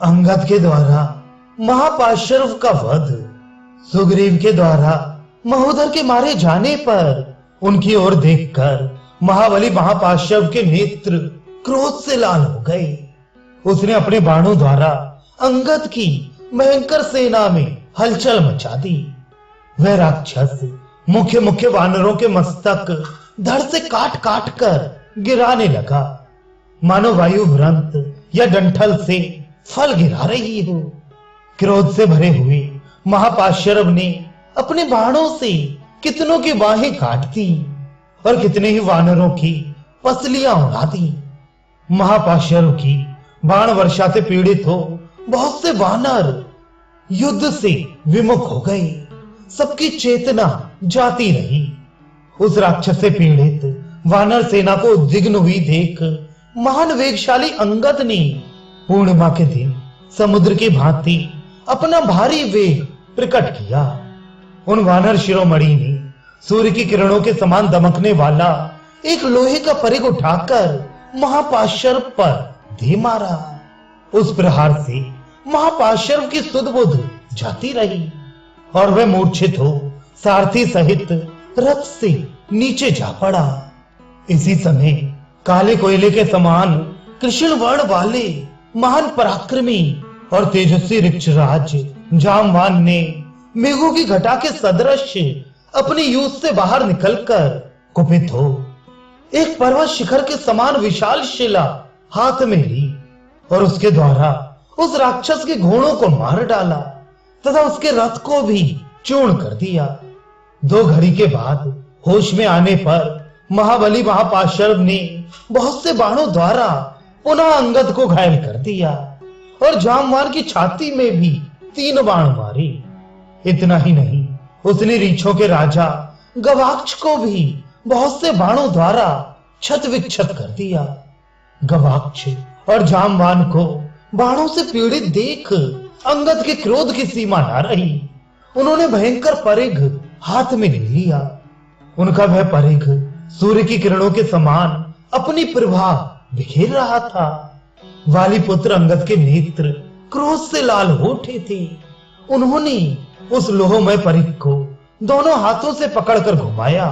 अंगद के द्वारा महापाशर्व का वध, सुग्रीव के द्वारा महोदर के मारे जाने पर उनकी ओर देखकर महाबली महापाशर्व के नेत्र क्रोध से लाल हो गए। उसने अपने बाणों द्वारा अंगद की भयंकर सेना में हलचल मचा दी। वह राक्षस मुख्य मुख्य वानरों के मस्तक धड़ से काट काट कर गिराने लगा, मानो वायु भ्रंत या डंठल से फल गिरा रही हो। क्रोध से भरे हुए महापाशर्व ने अपने बाणों से कितनों की बाहें काट दी और कितने ही वानरों की पसलियां उड़ा दी। महापाशर्व की बाण वर्षा से पीड़ित हो बहुत से वानर युद्ध से विमुख हो गए। सबकी चेतना जाती रही। उस राक्षस से पीड़ित वानर सेना को उद्विग्न हुई देख महान वेगशाली अंगद ने पूर्णिमा के दिन समुद्र की भांति अपना भारी वेग प्रकट किया। उन वानर शिरोमणि ने सूर्य की किरणों के समान दमकने वाला एक लोहे का परिघ उठाकर महापाशर्व पर दे मारा। उस प्रहार से महापाशर्व की सुध-बुध जाती रही और वह मूर्छित हो सारथी सहित रथ से नीचे जा पड़ा। इसी समय काले कोयले के समान कृष्ण वर्ण वाले महान पराक्रमी और तेजस्वी ऋक्षराज जामवान ने मेघों की घटा के सदृश अपनी यूथ से बाहर निकलकर कुपित हो एक पर्वत शिखर के समान विशाल शिला हाथ में ली और उसके द्वारा उस राक्षस के घोड़ों को मार डाला तथा उसके रथ को भी चूर्ण कर दिया। 2 घड़ी के बाद होश में आने पर महाबली महापाशर्व ने बहुत से बाणों द्वारा पुनः अंगद को घायल कर दिया और जामवान की छाती में भी 3 बाण मारे। इतना ही नहीं, उसने रीछों के राजा गवाक्ष को भी बहुत से बाणों द्वारा छत विक्षत कर दिया। गवाक्ष और जामवान को बाणों से पीड़ित देख अंगद के क्रोध की सीमा न रही। उन्होंने भयंकर परिघ हाथ में ले लिया। उनका वह परिघ सूर्य की किरणों के समान अपनी प्रभा बिखेर रहा था। वाली पुत्र अंगद के नेत्र क्रोध से लाल हो उठे थे। उन्होंने उस लोहमय परिघ को दोनों हाथों से पकड़कर घुमाया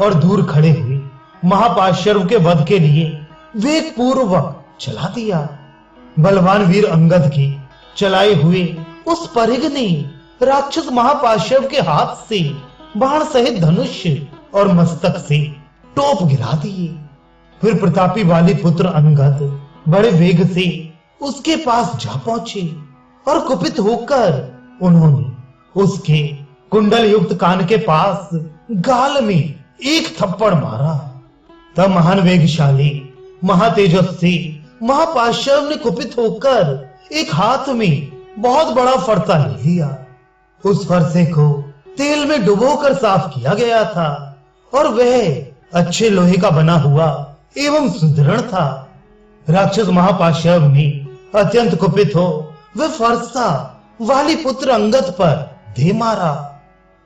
और दूर खड़े हुए महापाशर्व के वध के लिए वेग पूर्वक चला दिया। बलवान वीर अंगद के चलाए हुए उस परिघ ने राक्षस महापाशर्व के हाथ से बाण सहित धनुष और मस्तक से टोप गिरा दिए। फिर प्रतापी वाली पुत्र अंगद बड़े वेग से उसके पास जा पहुंचे और कुपित होकर उन्होंने उसके कुंडल युक्त कान के पास गाल में एक थप्पड़ मारा। तब महान वेगशाली महातेजस्वी महापाशर्व ने कुपित होकर एक हाथ में बहुत बड़ा फरसा ले लिया। उस फरसे को तेल में डुबोकर साफ किया गया था और वह अच्छे लोहे का बना हुआ एवं सुदृढ़ था। राक्षस महापाशर्व ने अत्यंत कुपित हो वह फरसा वाली पुत्र अंगद पर दे मारा।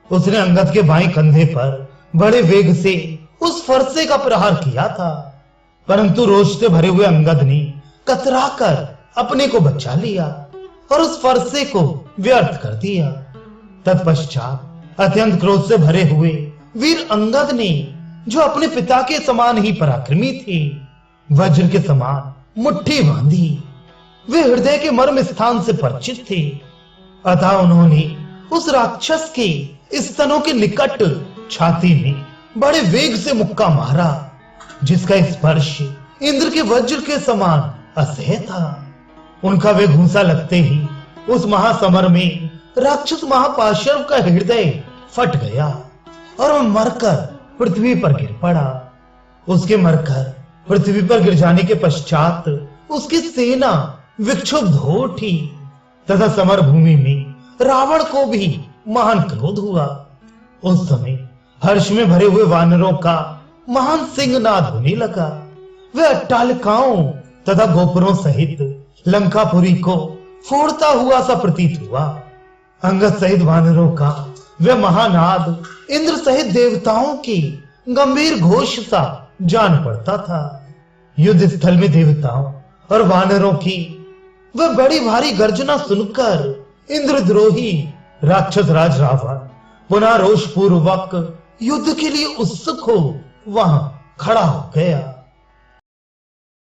उसने अंगद के बाएं कंधे पर बड़े वेग से उस फरसे का प्रहार किया था, परंतु रोष से भरे हुए अंगद ने कतराकर अपने को बचा लिया और उस फरसे को व्यर्थ कर दिया। तत्पश्चात अत्यंत क्रोध से भरे हुए वीर अंगद ने, जो अपने पिता के समान ही पराक्रमी थे, वज्र के समान मुट्ठी बांधी। वे हृदय के मर्म स्थान से परिचित थे, अतः उन्होंने उस राक्षस के स्तनों के निकट छाती में बड़े वेग से मुक्का मारा, जिसका स्पर्श इंद्र के वज्र के समान असह्य था। उनका वे घूंसा लगते ही उस महासमर में राक्षस महापाशर्व का हृदय फट गया और वह मरकर पृथ्वी पर गिर पड़ा। उसके मरकर पृथ्वी पर गिर जाने के पश्चात उसकी सेना विक्षुब्ध हो उठी तथा समर भूमि में रावण को भी महान क्रोध हुआ। उस समय हर्ष में भरे हुए वानरों का महान सिंहनाद होने लगा। वे अट्टालिकाओं तथा गोपुरों सहित लंकापुरी को फोड़ता हुआ सा प्रतीत हुआ। अंगद सहित वानरों का वह महानाद इंद्र सहित देवताओं की गंभीर घोष सा जान पड़ता था। युद्ध स्थल में देवताओं और वानरों की वह बड़ी भारी गर्जना सुनकर इंद्रद्रोही राक्षस राज रावण पुनः रोष पूर्वक युद्ध के लिए उत्सुक हो वहां खड़ा हो गया।